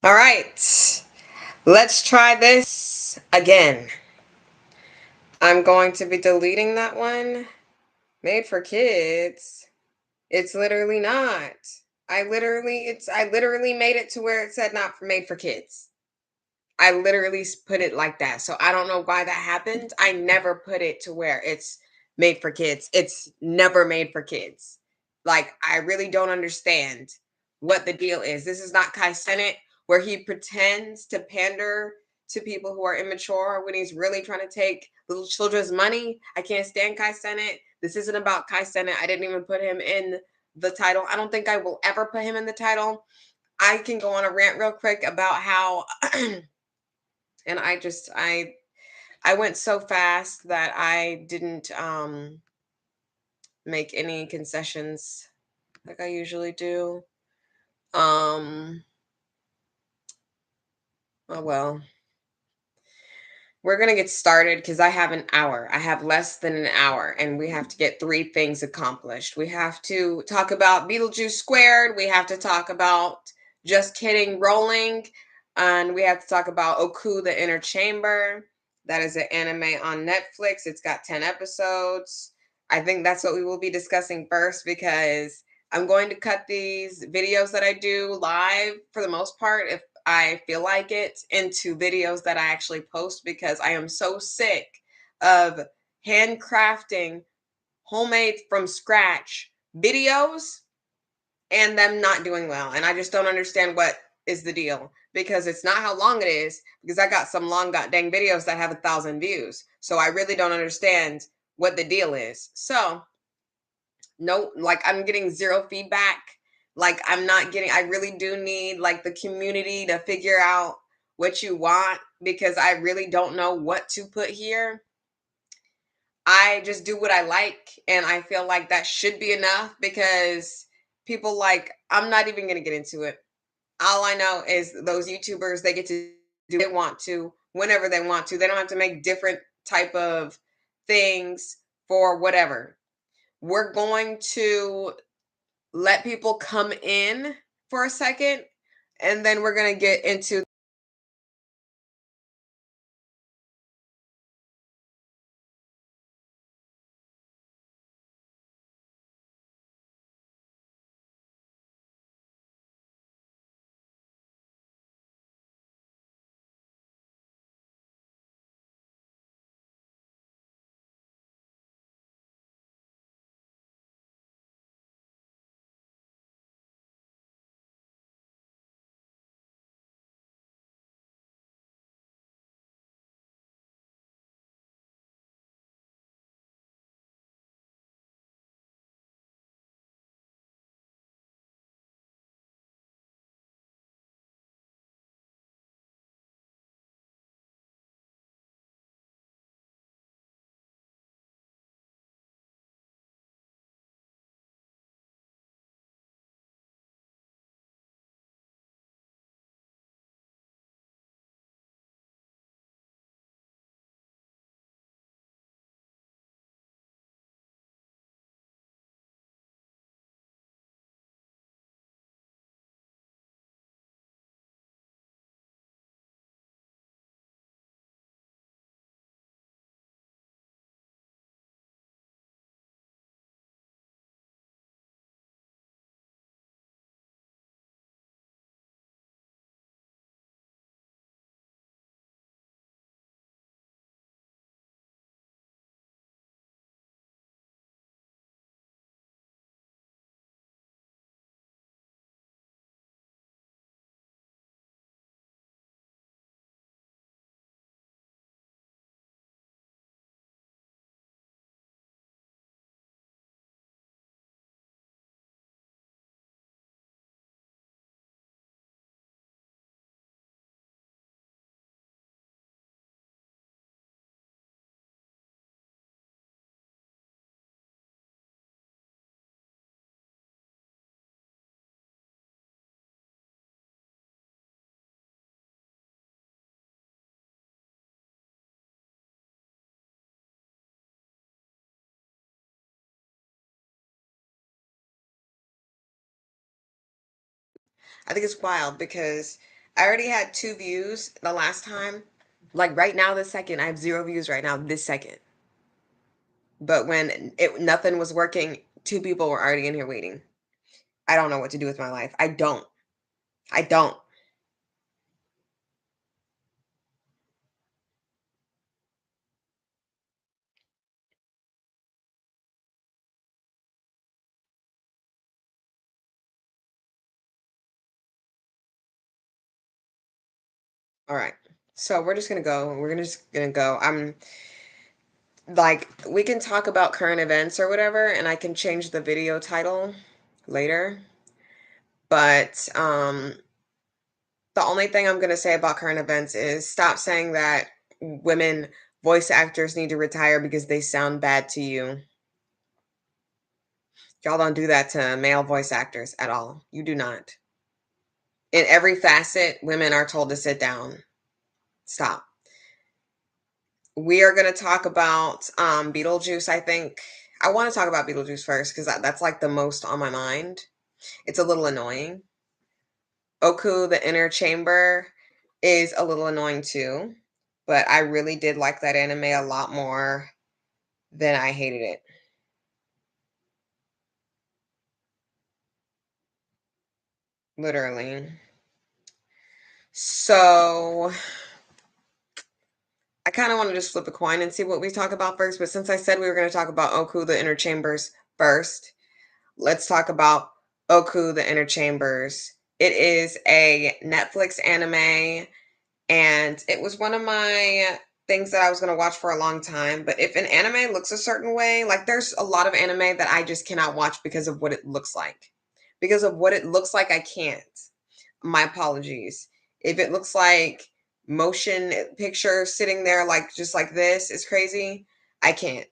All right, let's try this again. I'm going to be deleting that one. Made for kids. It's literally not. I literally made it to where it said not for made for kids. I literally put it like that. So I don't know why that happened. I never put it to where it's made for kids. It's never made for kids. Like I really don't understand what the deal is. This is not Kai Senate where he pretends to pander to people who are immature when he's really trying to take little children's money. I can't stand Kai Senate. This isn't about Kai Senate. I didn't even put him in the title. I don't think I will ever put him in the title. I can go on a rant real quick about how and I went so fast that I didn't make any concessions like I usually do. Um oh well. We're going to get started because I have an hour. I have less than an hour and we have to get three things accomplished. We have to talk about Beetlejuice Squared, we have to talk about Just Kidding Rolling, and we have to talk about Ooku the Inner Chamber. That is an anime on Netflix. It's got 10 episodes. I think that's what we will be discussing first because I'm going to cut these videos that I do live for the most part if I feel like it into videos that I actually post because I am so sick of handcrafting homemade from scratch videos and them not doing well. And I just don't understand what is the deal because it's not how long it is because I got some long got dang videos that have 1,000 views. So I really don't understand what the deal is. So no, like I'm getting zero feedback. Like I'm not getting, I really do need like the community to figure out what you want because I really don't know what to put here. I just do what I like and I feel like that should be enough because people like, I'm not even going to get into it. All I know is those YouTubers, they get to do what they want to whenever they want to. They don't have to make different type of things for whatever. We're going to let people come in for a second and then we're going to get into I think it's wild because I already had 2 views the last time. Like right now, this second, I have 0 views right now, this second. But when it nothing was working, 2 people were already in here waiting. I don't know what to do with my life. I don't. I don't. All right. So we're just gonna go. We're gonna just gonna go. I'm like, we can talk about current events or whatever, and I can change the video title later. But the only thing I'm gonna say about current events is stop saying that women voice actors need to retire because they sound bad to you. Y'all don't do that to male voice actors at all. You do not. In every facet, women are told to sit down. Stop. We are going to talk about Beetlejuice, I think. I want to talk about Beetlejuice first because that's like the most on my mind. It's a little annoying. Ooku, the inner chamber, is a little annoying too. But I really did like that anime a lot more than I hated it. Literally. So I kind of want to just flip a coin and see what we talk about first. But since I said we were going to talk about Oku, the Inner Chambers first, let's talk about Oku, the Inner Chambers. It is a Netflix anime, and it was one of my things that I was going to watch for a long time. But if an anime looks a certain way, like there's a lot of anime that I just cannot watch because of what it looks like. Because of what it looks like, I can't. My apologies. If it looks like motion picture sitting there like just like this is crazy, I can't.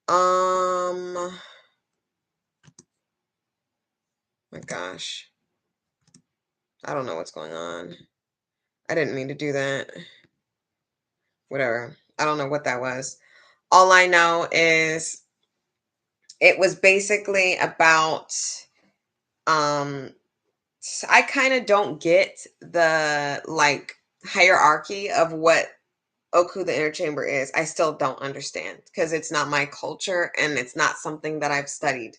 My gosh. I don't know what's going on. I didn't mean to do that. Whatever. I don't know what that was. All I know is it was basically about um I kind of don't get the like hierarchy of what Oku the Inner Chamber is. I still don't understand because it's not my culture and it's not something that I've studied.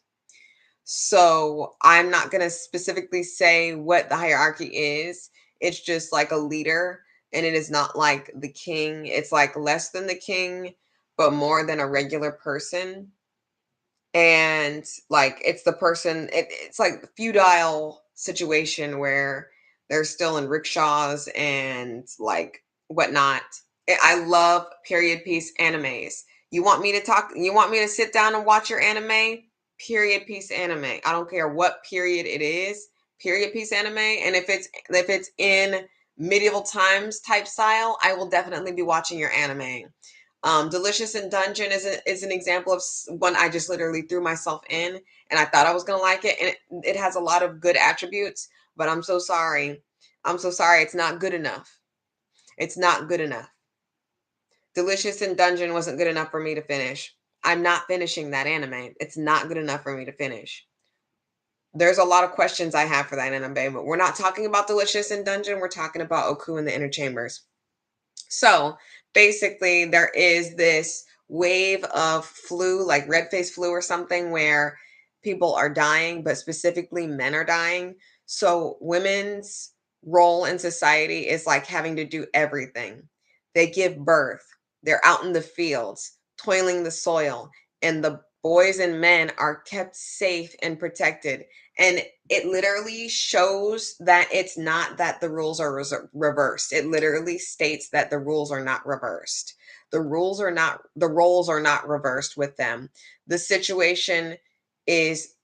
So I'm not going to specifically say what the hierarchy is. It's just like a leader, and it is not like the king. It's like less than the king, but more than a regular person. And like it's the person, it's like the feudal situation where they're still in rickshaws and like whatnot. I love period piece animes. You want me to talk, you want me to sit down and watch your anime? Period piece anime. I don't care what period it is. Period piece anime. And if it's in medieval times type style, I will definitely be watching your anime. Delicious in Dungeon is an example of one I just literally threw myself in, and I thought I was gonna like it, and it has a lot of good attributes. But I'm so sorry. I'm so sorry. It's not good enough. It's not good enough. Delicious in Dungeon wasn't good enough for me to finish. I'm not finishing that anime. It's not good enough for me to finish. There's a lot of questions I have for that anime, but we're not talking about Delicious in Dungeon. We're talking about Oku in the Inner Chambers. So basically, there is this wave of flu, like red face flu or something, where people are dying, but specifically men are dying. So women's role in society is like having to do everything. They give birth, they're out in the fields, toiling the soil, and the boys and men are kept safe and protected. And it literally shows that it's not that the rules are reversed. It literally states that the rules are not reversed. The roles are not reversed with them. The situation is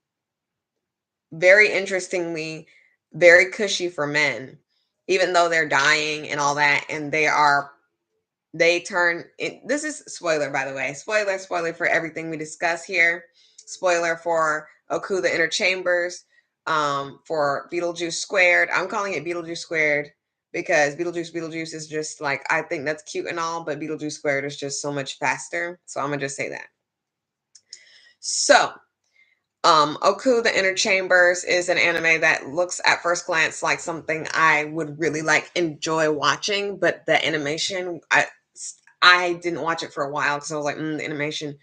very interestingly very cushy for men, even though they're dying and all that, and they turn it, this is spoiler by the way, spoiler for everything we discuss here, spoiler for Oku the Inner Chambers, for Beetlejuice Squared. I'm calling it Beetlejuice Squared because Beetlejuice is just like, I think that's cute and all, but Beetlejuice Squared is just so much faster, so I'm gonna just say that. So Oku the Inner Chambers is an anime that looks at first glance like something I would really like enjoy watching, but the animation, I didn't watch it for a while because I was like, the animation.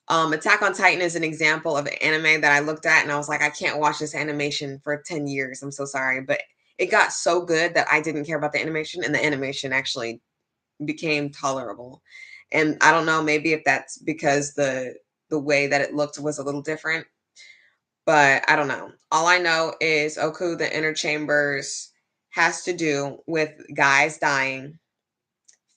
Attack on Titan is an example of an anime that I looked at and I was like, I can't watch this animation for 10 years. I'm so sorry. But it got so good that I didn't care about the animation, and the animation actually became tolerable. And I don't know, maybe if that's because the way that it looked was a little different, but I don't know. All I know is Oku the Inner Chambers has to do with guys dying.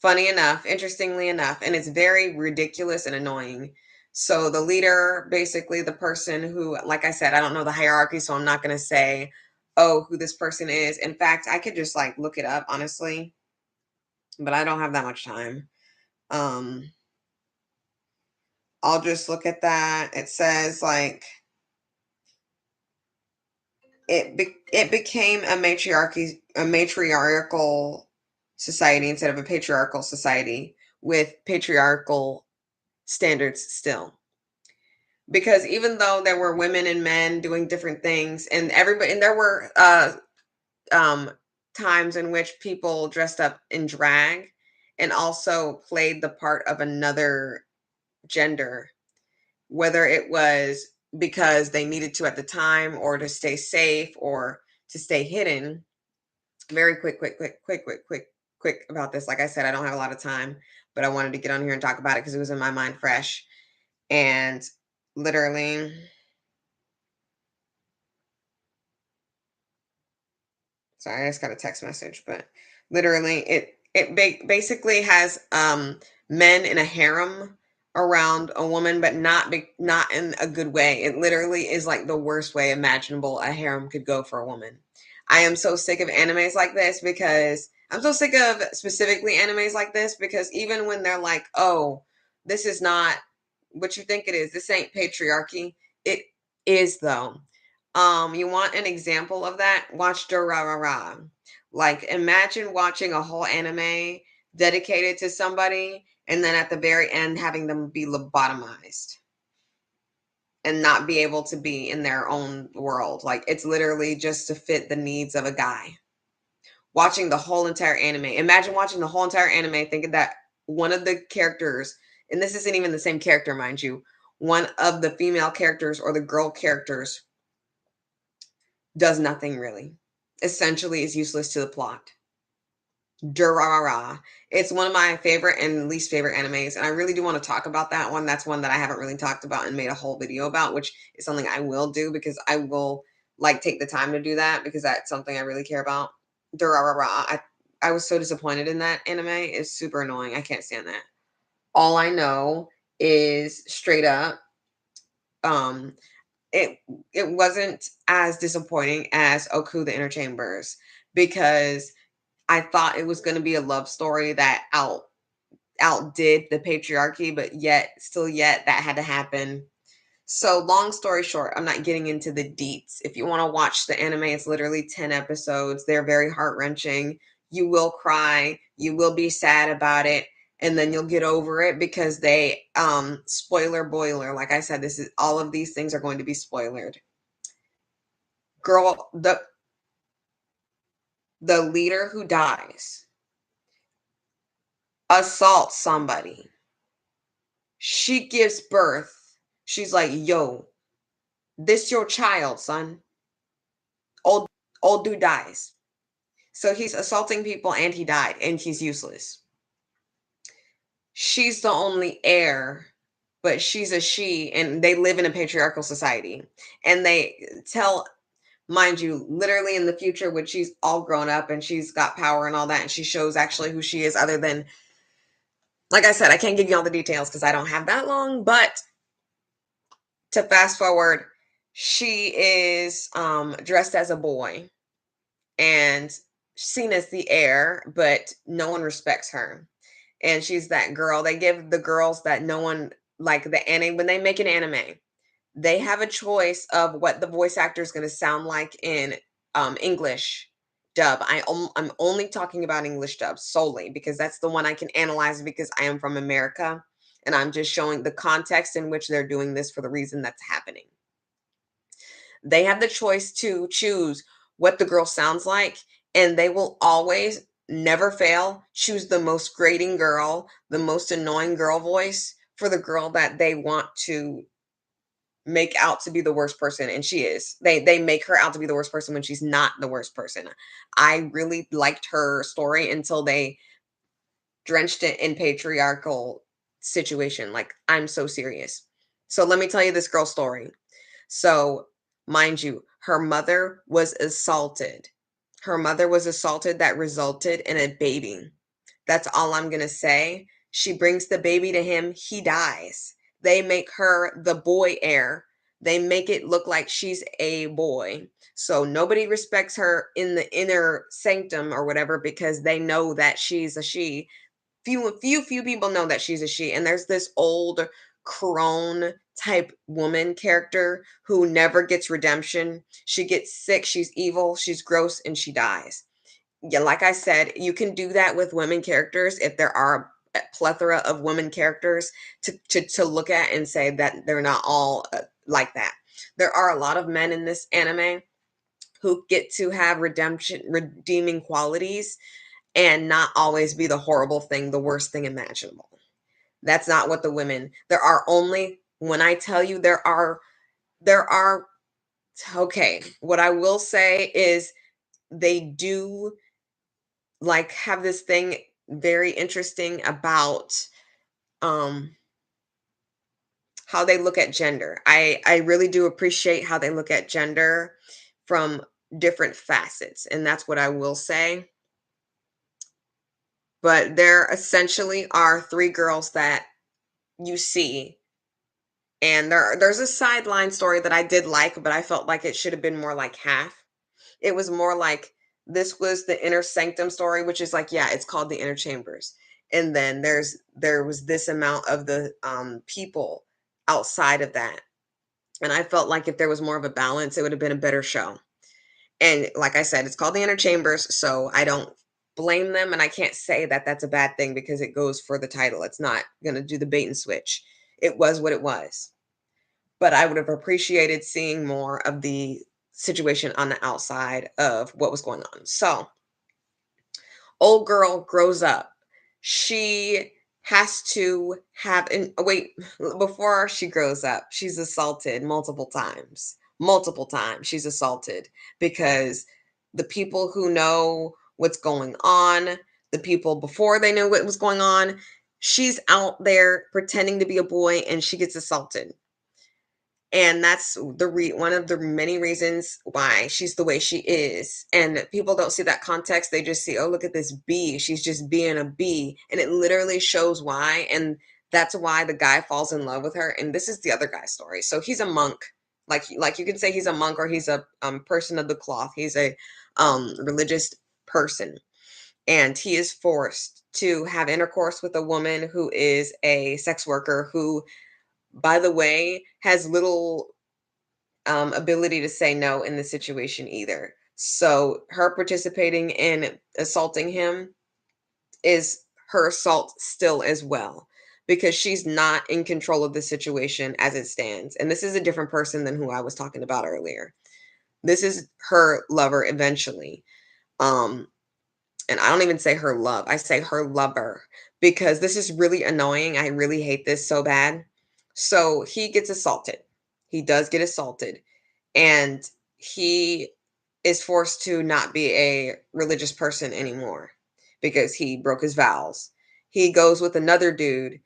Funny enough, interestingly enough, and it's very ridiculous and annoying. So the leader, basically the person who, like I said, I don't know the hierarchy, so I'm not going to say, oh, who this person is. In fact, I could just like look it up, honestly, but I don't have that much time. Um, I'll just look at that. It says like it became a matriarchal society instead of a patriarchal society with patriarchal standards still, because even though there were women and men doing different things, and everybody, and there were um times in which people dressed up in drag and also played the part of another gender, whether it was because they needed to at the time or to stay safe or to stay hidden. Very quick about this. Like I said, I don't have a lot of time, but I wanted to get on here and talk about it because it was in my mind fresh. And literally, sorry, I just got a text message, but literally, basically has men in a harem around a woman, but not in a good way. It literally is like the worst way imaginable a harem could go for a woman. I am so sick of animes like this because I'm so sick of specifically animes like this because even when they're like, oh, this is not what you think it is, this ain't patriarchy. It is though. You want an example of that? Watch Durarara. Like, imagine watching a whole anime dedicated to somebody, and then at the very end having them be lobotomized and not be able to be in their own world. Like, it's literally just to fit the needs of a guy. Watching the whole entire anime. Imagine watching the whole entire anime, thinking that one of the characters, and this isn't even the same character, mind you, one of the female characters or the girl characters does nothing really. Essentially is useless to the plot. Durarara. It's one of my favorite and least favorite animes, and I really do want to talk about that one. That's one that I haven't really talked about and made a whole video about, which is something I will do because I will like take the time to do that because that's something I really care about. Durarara. I was so disappointed in that anime. It's super annoying. I can't stand that. All I know is straight up um it it wasn't as disappointing as Oku the Inner Chambers because I thought it was going to be a love story that outdid the patriarchy, but yet that had to happen. So long story short, I'm not getting into the deets. If you want to watch the anime, it's literally 10 episodes. They're very heart-wrenching. You will cry, you will be sad about it, and then you'll get over it because they spoiler boiler. Like I said, this is all of these things are going to be spoilered. Girl, the leader who dies assaults somebody. She gives birth. She's like, yo, this your child, son. Old old dude dies. So he's assaulting people and he died and he's useless. She's the only heir, but she's a she and they live in a patriarchal society. And they tell, mind you, literally in the future when she's all grown up and she's got power and all that, and she shows actually who she is other than, like I said, I can't give you all the details because I don't have that long, but to fast forward, she is dressed as a boy and seen as the heir, but no one respects her. And she's that girl. They give the girls that no one, like the anime, when they make an anime, they have a choice of what the voice actor is going to sound like in English dub. I'm only talking about English dub solely because that's the one I can analyze because I am from America and I'm just showing the context in which they're doing this for the reason that's happening. They have the choice to choose what the girl sounds like, and they will always, never fail, choose the most grating girl, the most annoying girl voice for the girl that they want to make out to be the worst person, and she is. They make her out to be the worst person when she's not the worst person. I really liked her story until they drenched it in patriarchal situation. Like, I'm so serious. So let me tell you this girl's story. So, mind you, her mother was assaulted. Her mother was assaulted that resulted in a baby. That's all I'm going to say. She brings the baby to him, he dies. They make her the boy heir. They make it look like she's a boy. So nobody respects her in the inner sanctum or whatever because they know that she's a she. Few people know that she's a she. And there's this old crone type woman character who never gets redemption. She gets sick, she's evil, she's gross, and she dies. Yeah, like I said, you can do that with women characters if there are a plethora of women characters to look at and say that they're not all like that. There are a lot of men in this anime who get to have redemption, redeeming qualities, and not always be the horrible thing, the worst thing imaginable. That's not what the women. There are only, when I tell you there are okay, what I will say is they do like have this thing very interesting about um how they look at gender. I really do appreciate how they look at gender from different facets, and that's what I will say. But there essentially are three girls that you see, and there's a sideline story that I did like, but I felt like it should have been more like half. It was more like this was the inner sanctum story, which is like, yeah, it's called the inner chambers. And then there was this amount of the people outside of that. And I felt like if there was more of a balance, it would have been a better show. And like I said, it's called the inner chambers, so I don't blame them, and I can't say that that's a bad thing because it goes for the title. It's not going to do the bait and switch. It was what it was. But I would have appreciated seeing more of the situation on the outside of what was going on. So, old girl grows up. She has to have and wait, before she grows up, she's assaulted multiple times. Multiple times she's assaulted because the people who know what's going on, the people before they know what was going on, she's out there pretending to be a boy and she gets assaulted. And that's one of the many reasons why she's the way she is. And people don't see that context. They just see, oh, look at this bee. She's just being a bee. And it literally shows why. And that's why the guy falls in love with her. And this is the other guy's story. So he's a monk. Like you could say he's a monk or he's a person of the cloth. He's a religious person. And he is forced to have intercourse with a woman who is a sex worker who, by the way, has little ability to say no in the situation either. So her participating in assaulting him is her assault still as well because she's not in control of the situation as it stands. And this is a different person than who I was talking about earlier. This is her lover eventually. Um and I don't even say her love. I say her lover because this is really annoying. I really hate this so bad. So he gets assaulted. He does get assaulted and he is forced to not be a religious person anymore because he broke his vows. He goes with another dude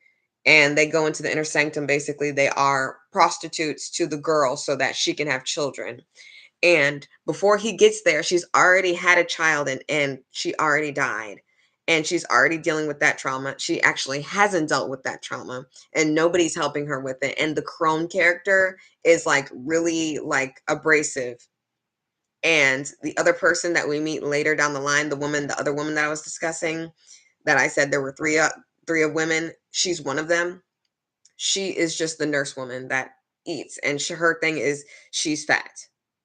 and they go into the inner sanctum. Basically, they are prostitutes to the girl so that she can have children. And before he gets there, she's already had a child and she already died. And she's already dealing with that trauma. She actually hasn't dealt with that trauma and nobody's helping her with it. And the crone character is like really like abrasive. And the other person that we meet later down the line, the other woman that I was discussing, that I said there were three of women, she's one of them. She is just the nurse woman that eats, and her thing is she's fat.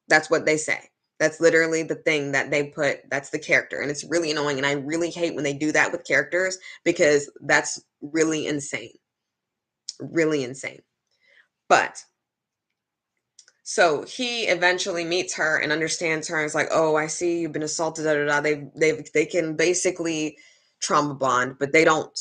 That's what they say. That's literally the thing that they put. That's the character, and it's really annoying. And I really hate when they do that with characters because that's really insane, really insane. But So he eventually meets her and understands her and is like, "Oh, I see you've been assaulted." Da, da, da. They can basically trauma bond, but they don't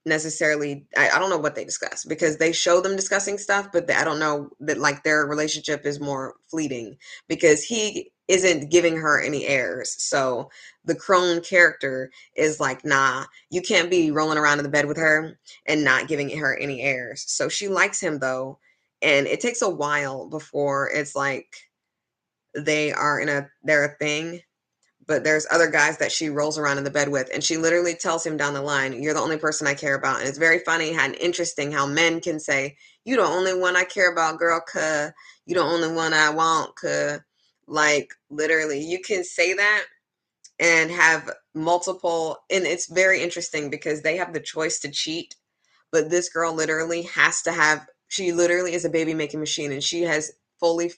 necessarily. I don't know what they discuss because they show them discussing stuff, but I don't know that like their relationship is more fleeting because he isn't giving her any airs. So the crone character is like, "Nah, you can't be rolling around in the bed with her and not giving her any airs." So she likes him though, and it takes a while before it's like they're a thing. But there's other guys that she rolls around in the bed with, and she literally tells him down the line, "You're the only person I care about." And it's very funny and interesting how men can say, "You the only one I care about, girl, cuh. You the only one I want, cuh." Like literally you can say that and have multiple, and it's very interesting because they have the choice to cheat, but this girl literally has to have, she literally is a baby making machine, and she has fully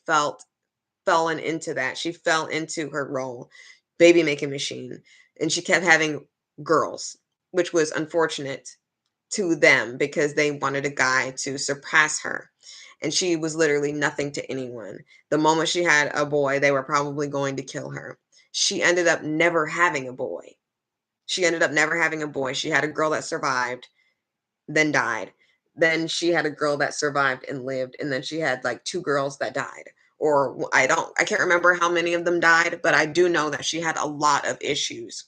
fallen into that. She fell into her role, baby making machine, and she kept having girls, which was unfortunate to them because they wanted a guy to surpass her. And she was literally nothing to anyone. The moment she had a boy, they were probably going to kill her. She ended up never having a boy. She ended up never having a boy. She had a girl that survived, then died. Then she had a girl that survived and lived, and then she had like two girls that died. Or I can't remember how many of them died, but I do know that she had a lot of issues.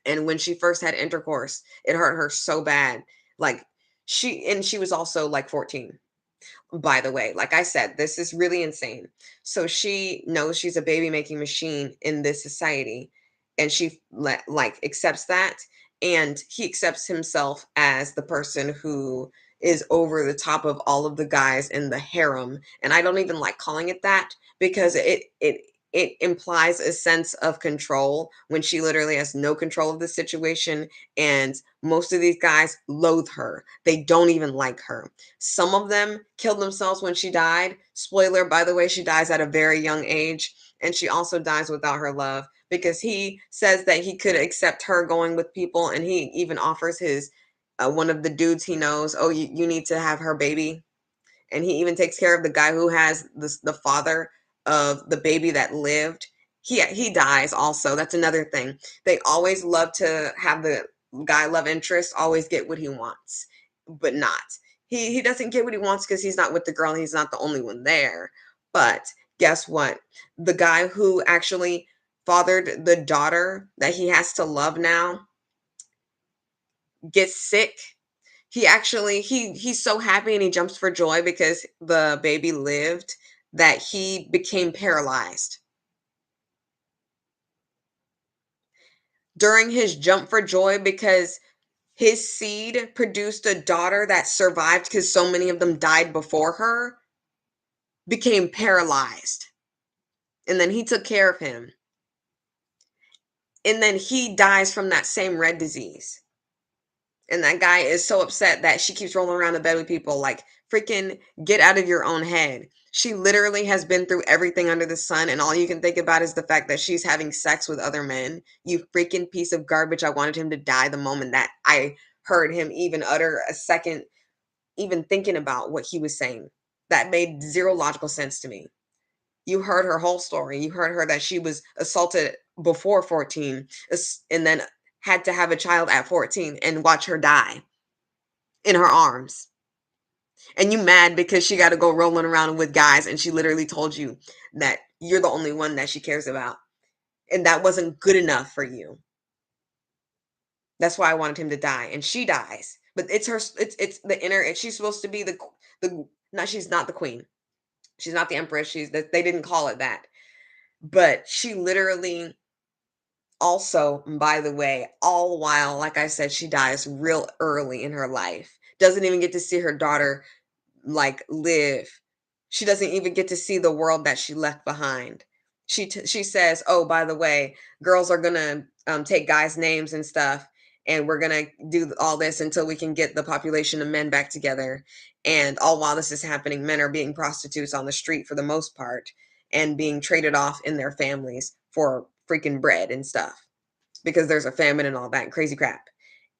And when she first had intercourse, it hurt her so bad. Like she was also like 14, by the way. Like I said, this is really insane. So she knows she's a baby making machine in this society, and she like accepts that, and he accepts himself as the person who is over the top of all of the guys in the harem. And I don't even like calling it that because it implies a sense of control when she literally has no control of the situation, and most of these guys loathe her. They don't even like her. Some of them killed themselves when she died. Spoiler, by the way, she dies at a very young age. And she also dies without her love because he says that he could accept her going with people. And he even offers his, one of the dudes he knows, "Oh, you need to have her baby." And he even takes care of the guy who has the father of the baby that lived. He dies also. That's another thing. They always love to have the guy love interest always get what he wants, but not. He doesn't get what he wants because he's not with the girl and he's not the only one there. But guess what? The guy who actually fathered the daughter that he has to love now gets sick. He's so happy and he jumps for joy because the baby lived, that he became paralyzed. During his jump for joy, because his seed produced a daughter that survived because so many of them died before her, became paralyzed. And then he took care of him. And then he dies from that same red disease. And that guy is so upset that she keeps rolling around the bed with people. Like, freaking get out of your own head. She literally has been through everything under the sun, and all you can think about is the fact that she's having sex with other men. You freaking piece of garbage. I wanted him to die the moment that I heard him even utter a second, even thinking about what he was saying. That made zero logical sense to me. You heard her whole story. You heard her that she was assaulted before 14, and then had to have a child at 14 and watch her die in her arms. And you mad because she got to go rolling around with guys, and she literally told you that you're the only one that she cares about. And that wasn't good enough for you. That's why I wanted him to die. And she dies. But it's her, it's the inner, she's supposed to be the, no, she's not the queen. She's not the empress. They didn't call it that. But she literally also, by the way, all while, like I said, she dies real early in her life. Doesn't even get to see her daughter like live. She doesn't even get to see the world that she left behind. She says, "Oh, by the way, girls are gonna take guys' names and stuff, and we're gonna do all this until we can get the population of men back together." And all while this is happening, men are being prostitutes on the street for the most part, and being traded off in their families for freaking bread and stuff because there's a famine and all that crazy crap.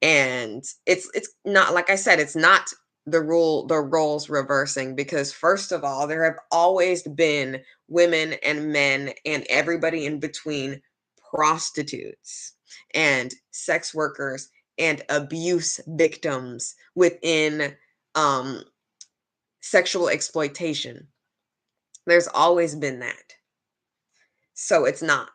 And it's not, like I said, it's not the roles reversing, because first of all, there have always been women and men and everybody in between prostitutes and sex workers and abuse victims within um sexual exploitation. There's always been that. So it's not.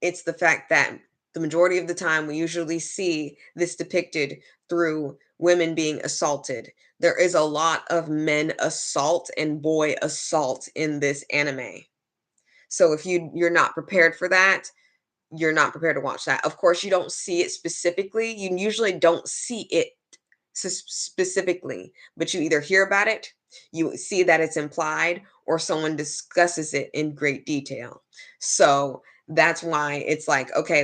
It's the fact that the majority of the time we usually see this depicted through women being assaulted. There is a lot of men assault and boy assault in this anime. So if you're not prepared for that, you're not prepared to watch that. Of course, you don't see it specifically. You usually don't see it specifically, but you either hear about it, you see that it's implied, or someone discusses it in great detail. So that's why it's like, okay,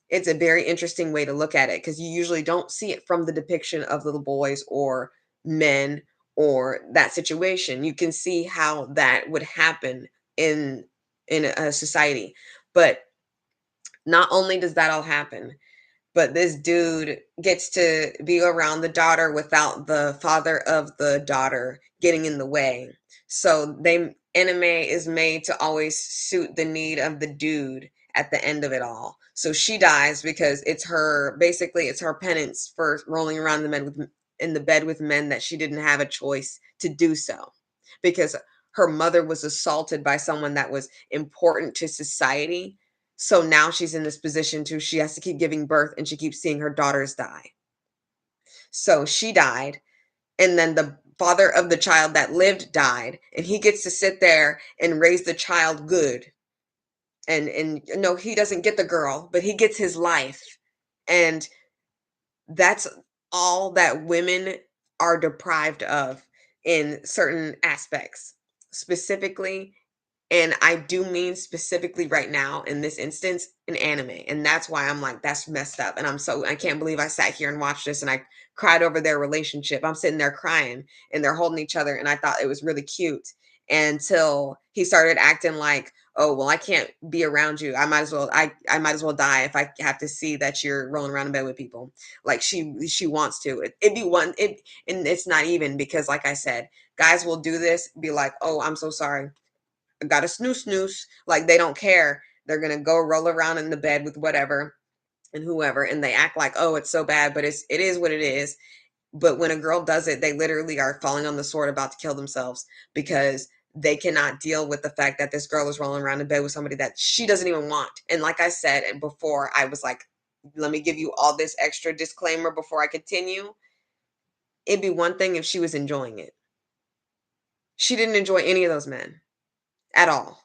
it's a very interesting way to look at it, because you usually don't see it from the depiction of little boys or men or that situation. You can see how that would happen in a society. But not only does that all happen, but this dude gets to be around the daughter without the father of the daughter getting in the way. So they anime is made to always suit the need of the dude at the end of it all. So she dies because it's her, basically it's her penance for rolling around in the bed with men that she didn't have a choice to do so. Because her mother was assaulted by someone that was important to society, so now she's in this position too. She has to keep giving birth and she keeps seeing her daughters die. So she died. And then the father of the child that lived died. And he gets to sit there and raise the child good. And no, he doesn't get the girl, but he gets his life. And that's all that women are deprived of in certain aspects. Specifically, and I do mean specifically right now in this instance, an anime. And that's why I'm like, that's messed up. And I can't believe I sat here and watched this and I cried over their relationship. I'm sitting there crying and they're holding each other. And I thought it was really cute until he started acting like, oh, well, I can't be around you. I might as well die if I have to see that you're rolling around in bed with people. Like she wants to. It'd be one, and it's not even, because like I said, guys will do this, be like, oh, I'm so sorry, got a snooze. Like they don't care. They're gonna go roll around in the bed with whatever and whoever, and they act like, oh, it's so bad, but it is what it is. But when a girl does it, they literally are falling on the sword about to kill themselves, because they cannot deal with the fact that this girl is rolling around in bed with somebody that she doesn't even want. And like I said before, I was like, let me give you all this extra disclaimer before I continue. It'd be one thing if she was enjoying it. She didn't enjoy any of those men at all.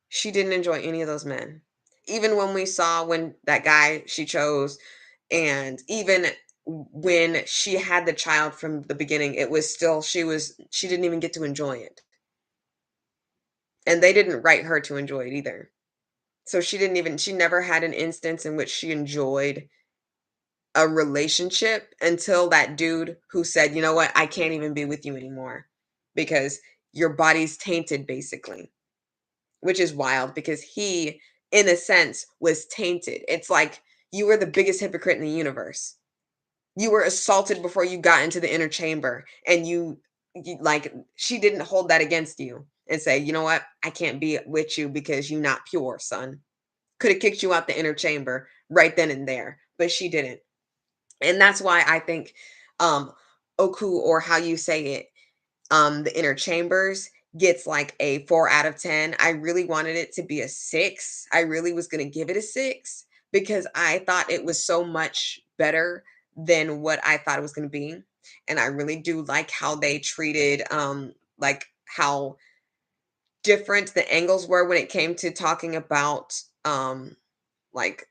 She didn't enjoy any of those men. Even when we saw when that guy she chose, and even when she had the child from the beginning, it was still, she didn't even get to enjoy it. And they didn't write her to enjoy it either. So she never had an instance in which she enjoyed a relationship until that dude who said, "You know what? I can't even be with you anymore because your body's tainted," basically. Which is wild, because he, in a sense, was tainted. It's like you were the biggest hypocrite in the universe. You were assaulted before you got into the inner chamber, and you like, she didn't hold that against you and say, "You know what? I can't be with you because you're not pure, son." Could have kicked you out the inner chamber right then and there, but she didn't. And that's why I think um Oku, or how you say it, the inner chambers, gets like a 4 out of 10. I really wanted it to be a 6. I really was going to give it a 6 because I thought it was so much better than what I thought it was going to be. And I really do like how they treated like how different the angles were when it came to talking about like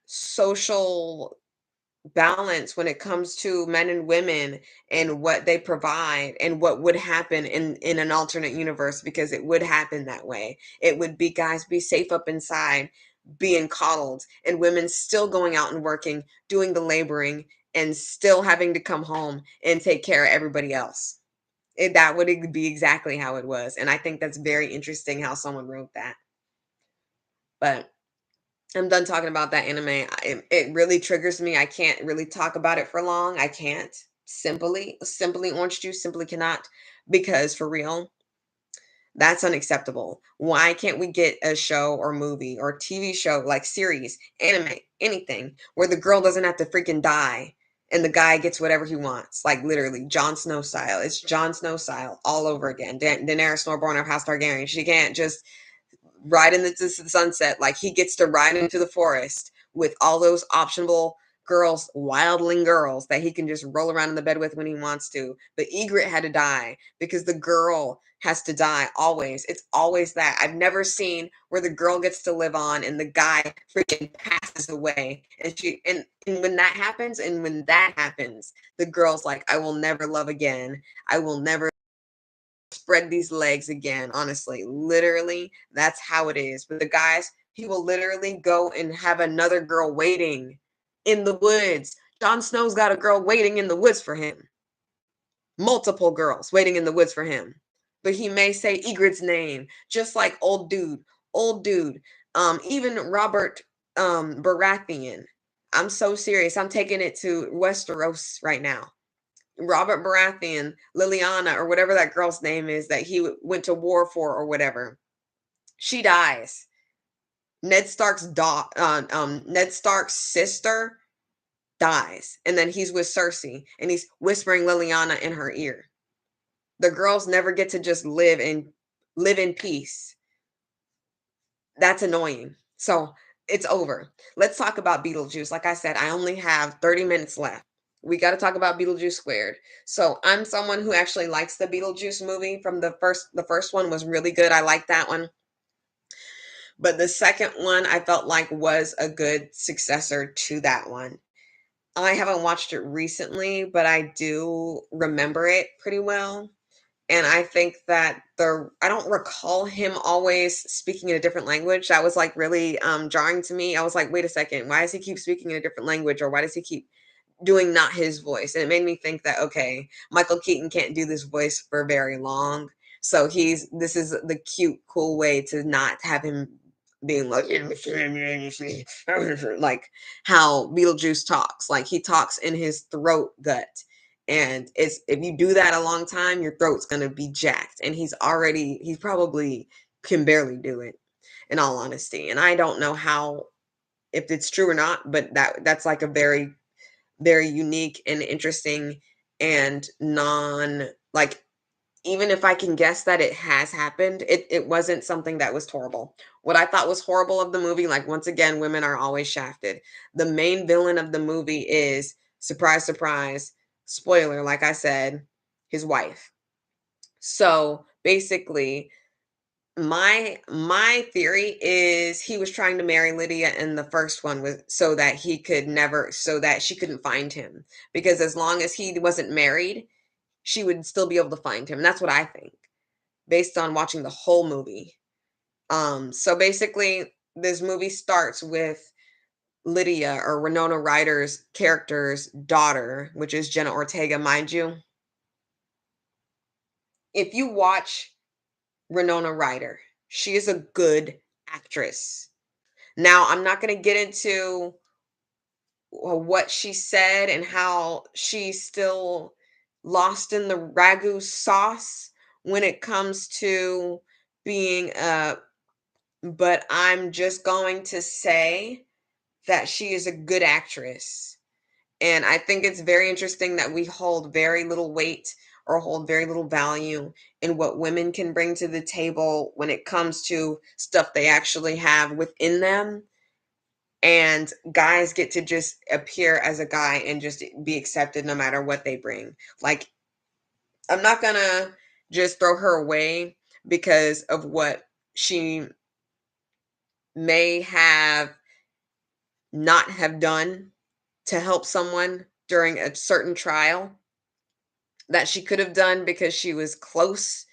social balance when it comes to men and women and what they provide and what would happen in an alternate universe, because it would happen that way. It would be guys be safe up inside being coddled, and women still going out and working, doing the laboring, and still having to come home and take care of everybody else. That would be exactly how it was, and I think that's very interesting how someone wrote that. But I'm done talking about that anime. It really triggers me. I can't really talk about it for long. I can't. Simply orange juice, simply cannot, because for real, that's unacceptable. Why can't we get a show or movie or TV show, like series, anime, anything, where the girl doesn't have to freaking die and the guy gets whatever he wants? Like literally, Jon Snow style. It's Jon Snow style all over again. Daenerys Stormborn of House Targaryen. She can't just ride into the sunset. Like he gets to ride into the forest with all those optionable girls, wildling girls that he can just roll around in the bed with when he wants to. But Egret had to die because the girl has to die always. It's always that. I've never seen where the girl gets to live on and the guy freaking passes away. And when that happens, the girl's like, I will never love again. I will never spread these legs again. Honestly, literally, that's how it is. But the guys, he will literally go and have another girl waiting in the woods. Jon Snow's got a girl waiting in the woods for him, multiple girls waiting in the woods for him. But he may say Egret's name, just like old dude. Even Robert Baratheon. I'm so serious. I'm taking it to Westeros right now. Robert Baratheon, Liliana, or whatever that girl's name is that he went to war for, or whatever. She dies. Ned Stark's sister dies, and then he's with Cersei, and he's whispering Liliana in her ear. The girls never get to just live in peace. That's annoying. So it's over. Let's talk about Beetlejuice. Like I said, I only have 30 minutes left. We got to talk about Beetlejuice Squared. So I'm someone who actually likes the Beetlejuice movie from the first one was really good. I like that one. But the second one I felt like was a good successor to that one. I haven't watched it recently, but I do remember it pretty well. And I think that I don't recall him always speaking in a different language. That was like really jarring to me. I was like, wait a second, why does he keep speaking in a different language? Or why does he keep doing not his voice? And it made me think that, okay, Michael Keaton can't do this voice for very long. So this is the cute, cool way to not have him being like, like how Beetlejuice talks. Like he talks in his throat gut. And it's if you do that a long time, your throat's gonna be jacked. And he's probably can barely do it, in all honesty. And I don't know how if it's true or not, but that's like a very, very unique and interesting and non like even if I can guess that it has happened, it wasn't something that was horrible. What I thought was horrible of the movie, like once again, women are always shafted. The main villain of the movie is, surprise, surprise, spoiler, like I said, his wife. So basically, my theory is he was trying to marry Lydia in the first one with so that she couldn't find him. Because as long as he wasn't married, she would still be able to find him. And that's what I think based on watching the whole movie. So basically, this movie starts with Lydia or Winona Ryder's character's daughter, which is Jenna Ortega, mind you. If you watch Winona Ryder, she is a good actress. Now, I'm not going to get into what she said and how she's still lost in the ragu sauce when it comes to being a but I'm just going to say that she is a good actress. And I think it's very interesting that we hold very little weight or hold very little value in what women can bring to the table when it comes to stuff they actually have within them. And guys get to just appear as a guy and just be accepted no matter what they bring. Like, I'm not gonna just throw her away because of what she may have not have done to help someone during a certain trial that she could have done because she was close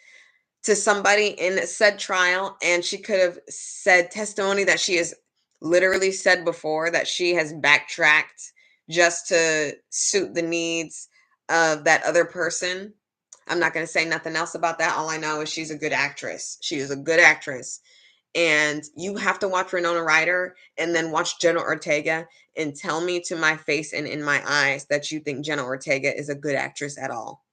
to somebody in said trial, and she could have said testimony that she has literally said before that she has backtracked just to suit the needs of that other person. I'm not going to say nothing else about that. All I know is she's a good actress. She is a good actress. And you have to watch Winona Ryder and then watch Jenna Ortega and tell me to my face and in my eyes that you think Jenna Ortega is a good actress at all.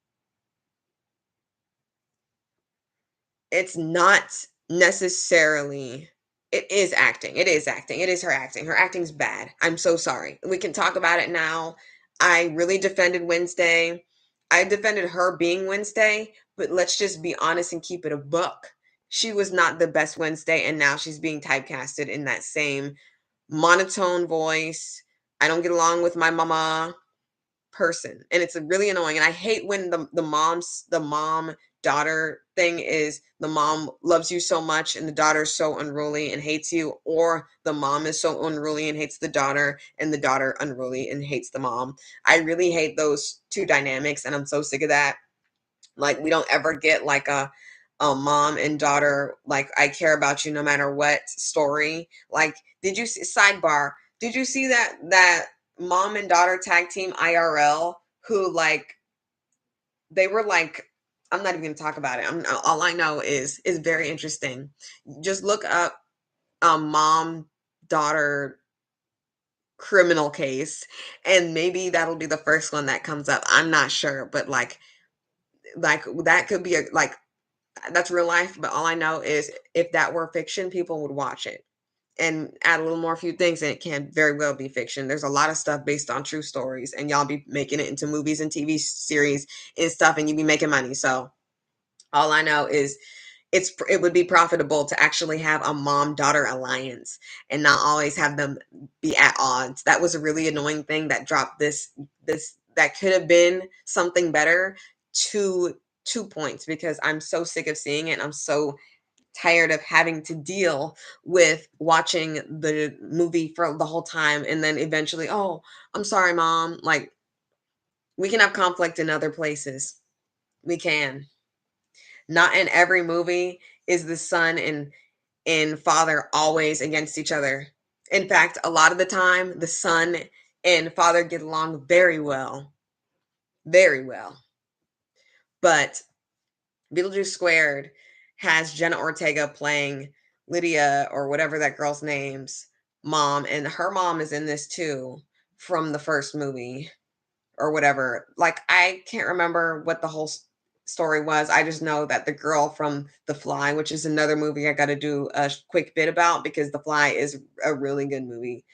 It's not necessarily. It is acting. It is acting. It is her acting. Her acting's bad. I'm so sorry. We can talk about it now. I really defended Wednesday. I defended her being Wednesday, but let's just be honest and keep it a buck. She was not the best Wednesday, and now she's being typecasted in that same monotone voice. I don't get along with my mama person, and it's really annoying. And I hate when the mom daughter thing is the mom loves you so much and the daughter's so unruly and hates you, or the mom is so unruly and hates the daughter and the daughter unruly and hates the mom. I really hate those two dynamics, and I'm so sick of that. Like, we don't ever get like a mom and daughter, like, I care about you no matter what story. Like, did you see, sidebar, did you see that mom and daughter tag team IRL, who, like, they were like, I'm not even gonna talk about it. All I know is very interesting. Just look up mom daughter criminal case, and maybe that'll be the first one that comes up. I'm not sure, but like that could be a like that's real life. But all I know is if that were fiction, people would watch it and add a little more few things, and it can very well be fiction. There's a lot of stuff based on true stories, and y'all be making it into movies and TV series and stuff, and you be making money. So all I know is it would be profitable to actually have a mom daughter alliance and not always have them be at odds. That was a really annoying thing that dropped this that could have been something better to 2 points, because I'm so sick of seeing it. I'm so tired of having to deal with watching the movie for the whole time and then eventually, oh, I'm sorry, mom. Like, we can have conflict in other places. We can. Not in every movie is the son and father always against each other. In fact, a lot of the time, the son and father get along very well, very well. But Beetlejuice Squared has Jenna Ortega playing Lydia, or whatever that girl's name's mom, and her mom is in this too from the first movie or whatever. Like, I can't remember what the whole story was. I just know that the girl from The Fly, which is another movie I got to do a quick bit about, because The Fly is a really good movie.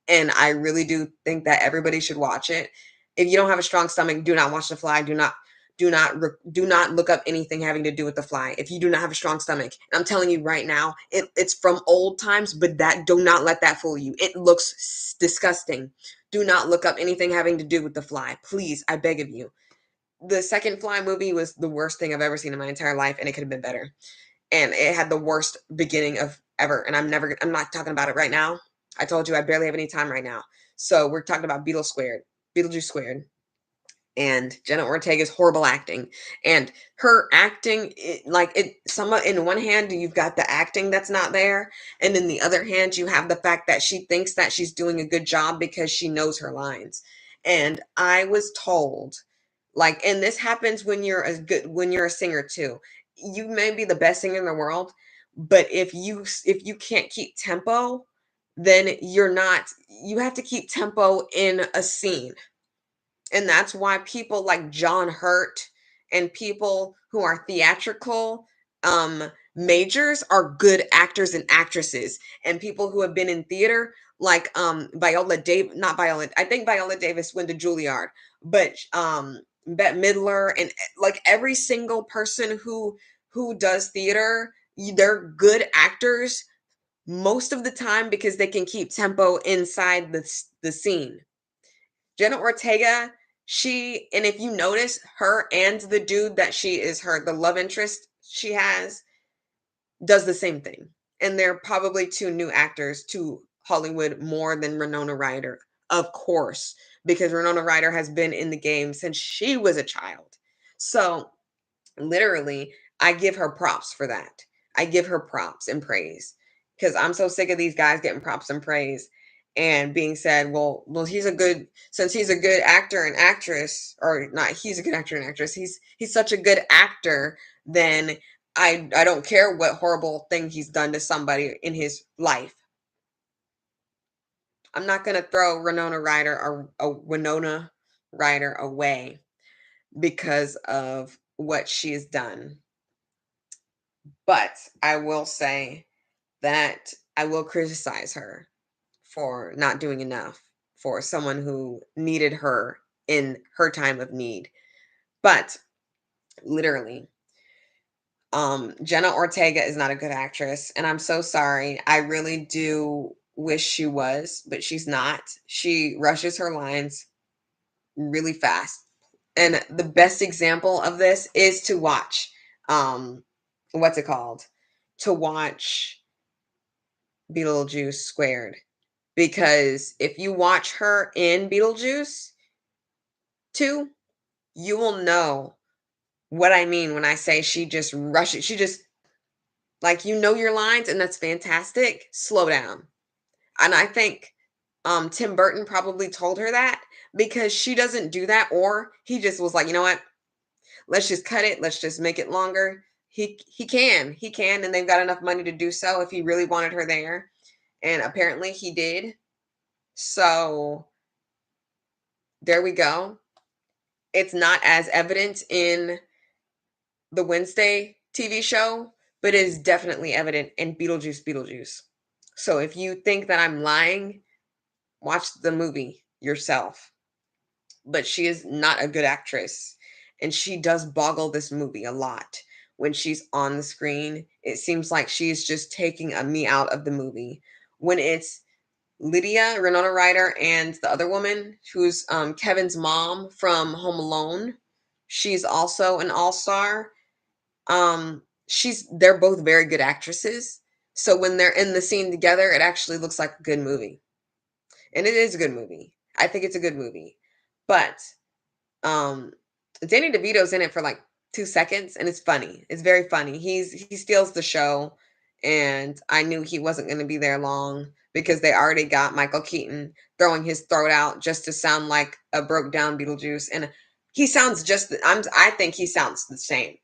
And I really do think that everybody should watch it. If you don't have a strong stomach, do not watch The Fly. Do not look up anything having to do with The Fly if you do not have a strong stomach. And I'm telling you right now, it's from old times, but that do not let that fool you. It looks disgusting. Do not look up anything having to do with The Fly. Please, I beg of you. The second Fly movie was the worst thing I've ever seen in my entire life, and it could have been better. And it had the worst beginning of ever. And I'm not talking about it right now. I told you I barely have any time right now. So we're talking about Beetlejuice Squared, and Jenna Ortega's horrible acting. And her acting, some in one hand you've got the acting that's not there, and in the other hand you have the fact that she thinks that she's doing a good job because she knows her lines. And I was told, like, and this happens when you're a singer too. You may be the best singer in the world, but if you can't keep tempo, then you're not. You have to keep tempo in a scene, and that's why people like John Hurt and people who are theatrical majors are good actors and actresses. And people who have been in theater, like Viola Davis, not Viola, I think Viola Davis went to Juilliard, but Bette Midler and like every single person who does theater, they're good actors most of the time because they can keep tempo inside the scene. Jenna Ortega, and if you notice, her and the dude that she is the love interest she has, does the same thing. And they're probably two new actors to Hollywood more than Winona Ryder, of course, because Winona Ryder has been in the game since she was a child. So literally, I give her props for that. I give her props and praise, because I'm so sick of these guys getting props and praise and being said, well, since he's a good actor and actress, or not, he's a good actor and actress. He's such a good actor. Then I don't care what horrible thing he's done to somebody in his life. I'm not gonna throw Winona Ryder away because of what she has done. But I will say that I will criticize her for not doing enough for someone who needed her in her time of need. But literally, Jenna Ortega is not a good actress, and I'm so sorry. I really do wish she was, but she's not. She rushes her lines really fast. And the best example of this is to watch what's it called? To watch Beetlejuice Squared. Because if you watch her in Beetlejuice 2, you will know what I mean when I say she just rushes. She just, like, you know your lines, and that's fantastic. Slow down. And I think Tim Burton probably told her that because she doesn't do that, or he just was like, you know what? Let's just cut it. Let's just make it longer. He can, and they've got enough money to do so if he really wanted her there. And apparently he did. So there we go. It's not as evident in the Wednesday TV show, but it is definitely evident in Beetlejuice. So if you think that I'm lying, watch the movie yourself. But she is not a good actress. And she does boggle this movie a lot. When she's on the screen, it seems like she's just taking me out of the movie. When it's Lydia, Renona Ryder, and the other woman who's Kevin's mom from Home Alone, she's also an all-star. They're both very good actresses. So when they're in the scene together, it actually looks like a good movie. And it is a good movie. I think it's a good movie. But um Danny DeVito's in it for like 2 seconds, and it's funny. It's very funny. He steals the show, and I knew he wasn't going to be there long because they already got Michael Keaton throwing his throat out just to sound like a broke down Beetlejuice, and he sounds I think he sounds the same.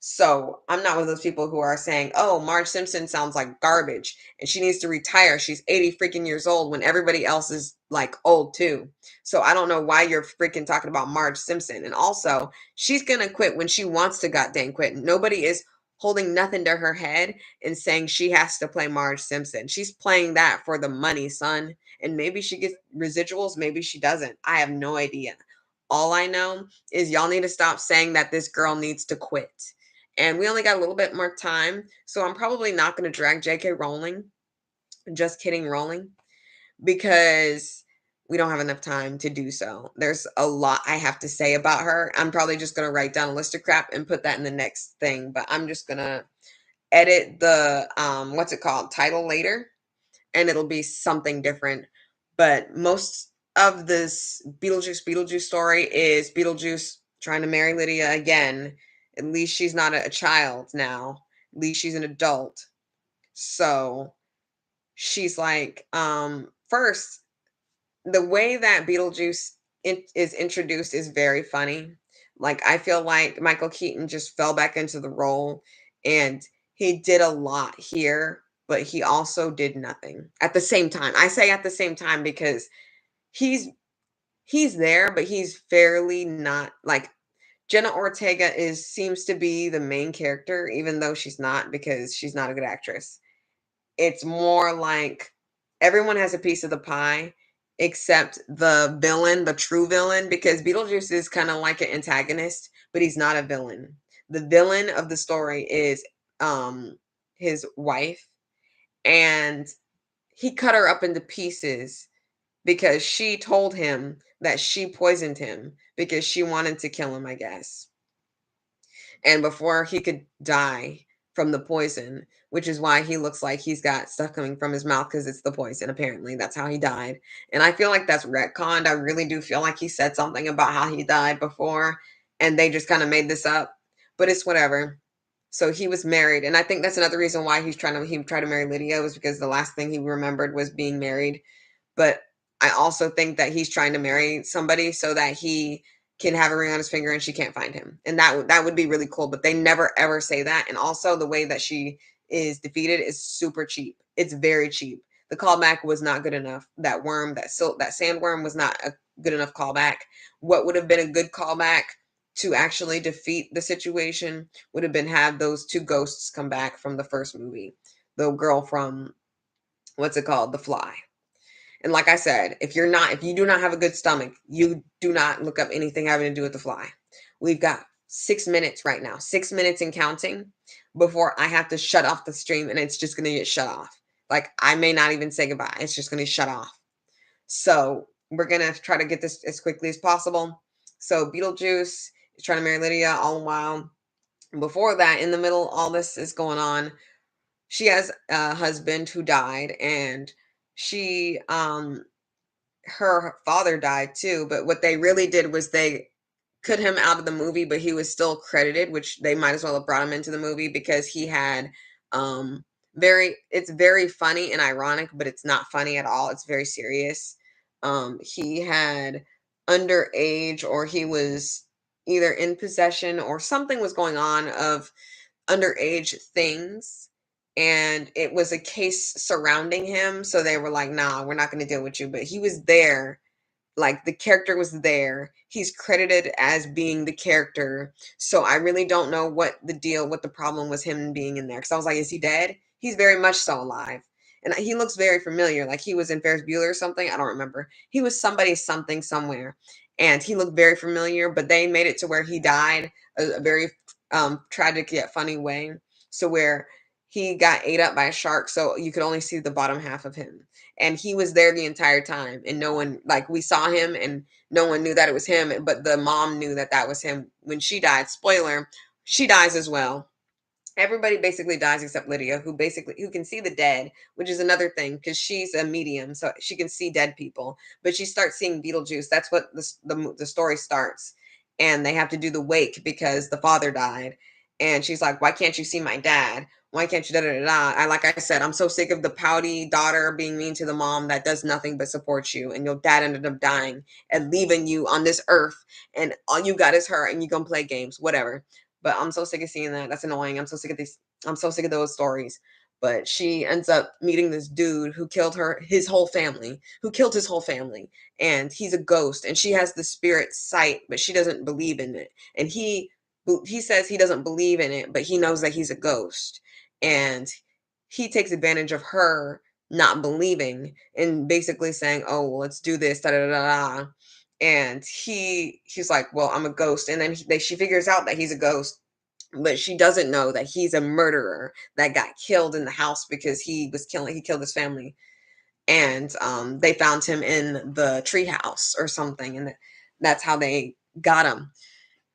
So I'm not one of those people who are saying, "Oh, Marge Simpson sounds like garbage and she needs to retire. She's 80 freaking years old," when everybody else is like old too. So I don't know why you're freaking talking about Marge Simpson. And also, she's gonna quit when she wants to goddamn quit. Nobody is holding nothing to her head and saying she has to play Marge Simpson. She's playing that for the money, son. And maybe she gets residuals, maybe she doesn't. I have no idea. All I know is y'all need to stop saying that this girl needs to quit. And we only got a little bit more time, so I'm probably not going to drag J.K. Rowling. Just kidding, Rowling, because we don't have enough time to do so. There's a lot I have to say about her. I'm probably just going to write down a list of crap and put that in the next thing, but I'm just going to edit the what's it called, title later, and it'll be something different. But most of this Beetlejuice story is Beetlejuice trying to marry Lydia again. At least she's not a child now. At least she's an adult. So she's like, first, the way that Beetlejuice is introduced is very funny. Like, I feel like Michael Keaton just fell back into the role, and he did a lot here, but he also did nothing at the same time. I say at the same time because he's he's there, but he's fairly not like Jenna Ortega seems to be the main character, even though she's not, because she's not a good actress. It's more like everyone has a piece of the pie except the villain, the true villain, because Beetlejuice is kind of like an antagonist, but he's not a villain. The villain of the story is his wife, and he cut her up into pieces because she told him that she poisoned him because she wanted to kill him, I guess. And before he could die from the poison, which is why he looks like he's got stuff coming from his mouth because it's the poison, apparently. That's how he died. And I feel like that's retconned. I really do feel like he said something about how he died before, and they just kind of made this up. But it's whatever. So he was married, and I think that's another reason why he tried to marry Lydia, was because the last thing he remembered was being married. But I also think that he's trying to marry somebody so that he can have a ring on his finger and she can't find him. And that would be really cool, but they never ever say that. And also the way that she is defeated is super cheap. It's very cheap. The callback was not good enough. That worm, that sandworm was not a good enough callback. What would have been a good callback to actually defeat the situation would have been have those two ghosts come back from the first movie. The girl from, what's it called? The Fly. And like I said, if you do not have a good stomach, you do not look up anything having to do with The Fly. We've got 6 minutes right now, 6 minutes and counting before I have to shut off the stream and it's just going to get shut off. Like I may not even say goodbye. It's just going to shut off. So we're going to try to get this as quickly as possible. So Beetlejuice is trying to marry Lydia all the while. Before that, in the middle, all this is going on. She has a husband who died, and she her father died too, but what they really did was they cut him out of the movie, but he was still credited, which they might as well have brought him into the movie because he had very it's very funny and ironic, but it's not funny at all. It's very serious. He had underage, or he was either in possession or something was going on of underage things, and it was a case surrounding him, so they were like, nah, we're not going to deal with you, but he was there, like the character was there. He's credited as being the character. So I really don't know what the problem was him being in there. Because I was like, is he dead? He's very much so alive. And he looks very familiar. Like he was in Ferris Bueller or something. I don't remember. He was somebody something somewhere. And he looked very familiar, but they made it to where he died a very tragic yet funny way. So where he got ate up by a shark, so you could only see the bottom half of him, and he was there the entire time, and no one, like, we saw him and no one knew that it was him, but the mom knew that that was him. When she died, spoiler, she dies as well. Everybody basically dies except Lydia, who can see the dead, which is another thing because she's a medium, so she can see dead people. But she starts seeing Beetlejuice. That's what the story starts, and they have to do the wake because the father died. And she's like, "Why can't you see my dad? Why can't you da da da da?" Like I said, I'm so sick of the pouty daughter being mean to the mom that does nothing but support you, and your dad ended up dying and leaving you on this earth, and all you got is her, and you gonna play games, whatever. But I'm so sick of seeing that. That's annoying. I'm so sick of these. I'm so sick of those stories. But she ends up meeting this dude who killed his whole family, who killed his whole family. And he's a ghost. And she has the spirit sight, but she doesn't believe in it. And he says he doesn't believe in it, but he knows that he's a ghost. And he takes advantage of her not believing and basically saying, "Oh, well, let's do this, da da da da." And he's like, "Well, I'm a ghost." And then she figures out that he's a ghost, but she doesn't know that he's a murderer that got killed in the house because he killed his family. And they found him in the treehouse or something, and that's how they got him.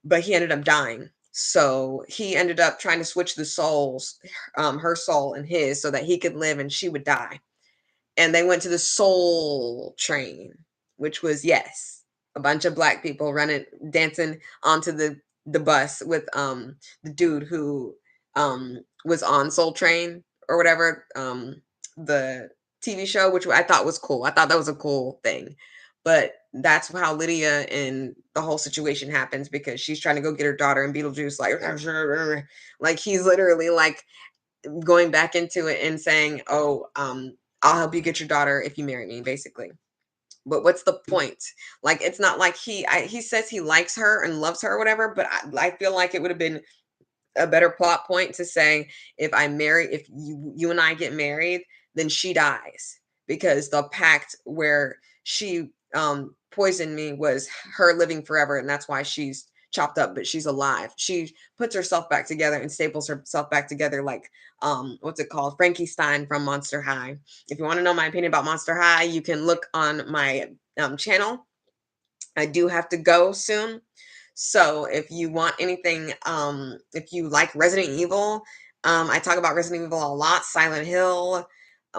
But he ended up dying. So he ended up trying to switch the souls, her soul and his, so that he could live and she would die. And they went to the Soul Train, which was, yes, a bunch of black people running, dancing onto the bus with the dude who was on Soul Train or whatever, the TV show, which I thought was cool. I thought that was a cool thing. But that's how Lydia and the whole situation happens, because she's trying to go get her daughter, and Beetlejuice like he's literally like going back into it and saying, "Oh, I'll help you get your daughter if you marry me," basically. But what's the point? Like, it's not like he says he likes her and loves her or whatever, but I feel like it would have been a better plot point to say, if you and I get married, then she dies, because the pact where she poisoned me was her living forever, and that's why she's chopped up, but she's alive. She puts herself back together and staples herself back together, like what's it called, Frankenstein from Monster High. If you want to know my opinion about Monster High, you can look on my channel. I do have to go soon. So if you want anything, if you like Resident Evil, I talk about Resident Evil a lot, Silent Hill,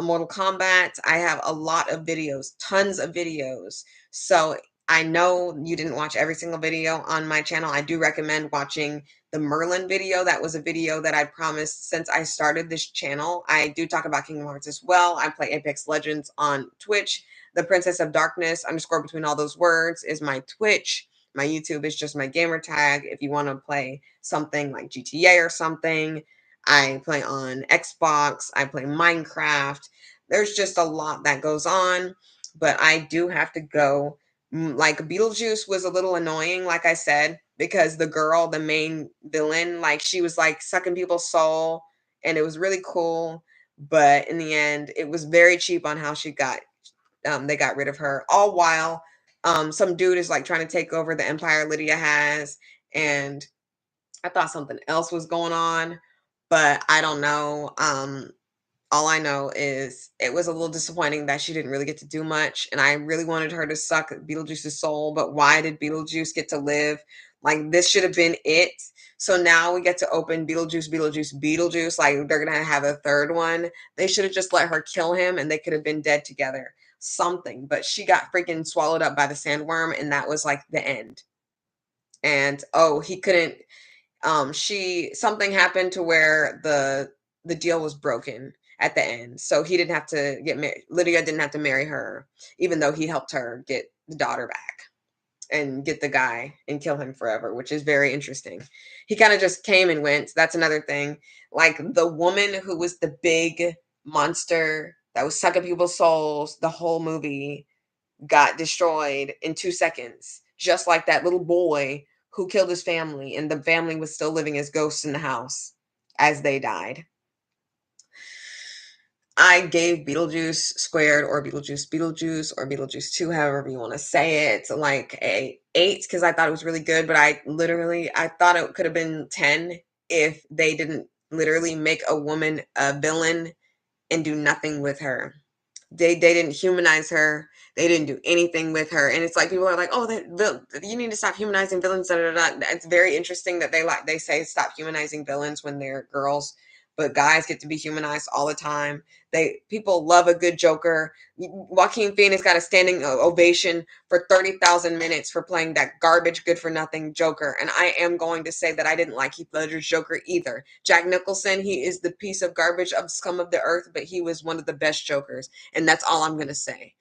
Mortal Kombat. I have a lot of videos, tons of videos. So I know you didn't watch every single video on my channel. I do recommend watching the Merlin video. That was a video that I promised since I started this channel. I do talk about Kingdom Hearts as well. I play Apex Legends on Twitch. The Princess of Darkness _ between all those words is my Twitch. My YouTube is just my gamer tag. If you want to play something like GTA or something, I play on Xbox, I play Minecraft. There's just a lot that goes on, but I do have to go. Like Beetlejuice was a little annoying, like I said, because the girl, the main villain, like she was like sucking people's soul and it was really cool. But in the end, it was very cheap on how she got they got rid of her. All while some dude is like trying to take over the empire Lydia has, and I thought something else was going on, but I don't know. All I know is it was a little disappointing that she didn't really get to do much, and I really wanted her to suck Beetlejuice's soul, but why did Beetlejuice get to live? Like, this should have been it. So now we get to open Beetlejuice. Like, they're gonna have a third one. They should have just let her kill him, and they could have been dead together. Something, but she got freaking swallowed up by the sandworm, and that was like the end. And oh, he couldn't she something happened to where the deal was broken at the end, so he didn't have to get married. Lydia didn't have to marry her, even though he helped her get the daughter back and get the guy and kill him forever, which is very interesting. He kind of just came and went. That's another thing. Like the woman who was the big monster that was sucking people's souls the whole movie got destroyed in 2 seconds, just like that little boy who killed his family, and the family was still living as ghosts in the house as they died. I gave Beetlejuice Squared or Beetlejuice 2, however you want to say it, like a 8 because I thought it was really good, but I thought it could have been 10 if they didn't literally make a woman a villain and do nothing with her. They didn't humanize her. They didn't do anything with her. And it's like people are like, "Oh, you need to stop humanizing villains." Da, da, da. It's very interesting that they say stop humanizing villains when they're girls, but guys get to be humanized all the time. They People love a good Joker. Joaquin Phoenix got a standing ovation for 30,000 minutes for playing that garbage, good for nothing Joker. And I am going to say that I didn't like Heath Ledger's Joker either. Jack Nicholson, he is the piece of garbage of scum of the earth, but he was one of the best Jokers. And that's all I'm going to say.